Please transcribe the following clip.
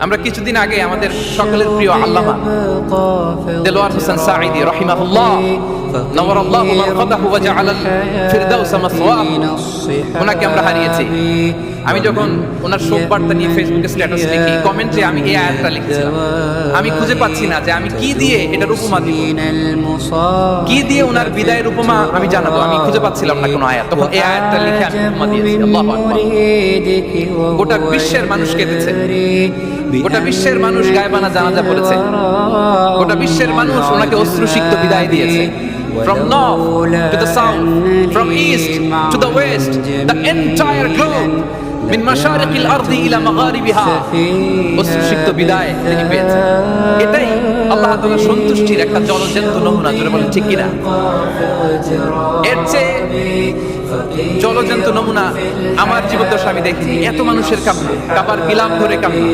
আমরা কিছুদিন আগে আমাদের সকলের প্রিয় আল্লামা দেলোয়ার হোসেন সাঈদী রাহিমাহুল্লাহ নওয়ারাল্লাহু মারকাদাহু ওয়া জাআলাল ফিরদাউসা মাসওয়াহু ওনাকে আমরা হারিয়েছি। আমি যখন ওনার শোক বার্তা নিয়ে ফেসবুকে স্ট্যাটাস লিখি, কমেন্টে আমি এই আয়াতটা লিখেছিলাম, আমি খুঁজে পাচ্ছি না যে আমি কি দিয়ে এটার উপমা দিব, কি দিয়ে ওনার বিদায়ের উপমা আমি জানাবো। আমি খুঁজে পাচ্ছিলাম না কোনো আয়াত। তখন এই আয়াতটা লিখে আমি উপমা দিয়েছি। আল্লাহু আকবার। গোটা বিশ্বের মানুষ কেঁদেছে, গোটা বিশ্বের মানুষ গায়বানা জানাজা পড়েছে, গোটা বিশ্বের মানুষ ওনাকে অশ্রুসিক্ত বিদায় দিয়েছে। From north to the south, from east to the west, the entire globe, min mashariqil ardi ila magharibiha, অশ্রুসিক্ত বিদায় তিনি পেয়েছেন। এটাই আল্লাহ তাআলার সন্তুষ্টির একটা জলজ্যান্ত নমুনা। জোরে বলেন ঠিক কিনা? এর চেয়ে জলজ্যান্ত নমুনা আমার জীবদ্দশা আমি দেখিনি। এত মানুষের কাবার বিলাপ ধরে কান্না।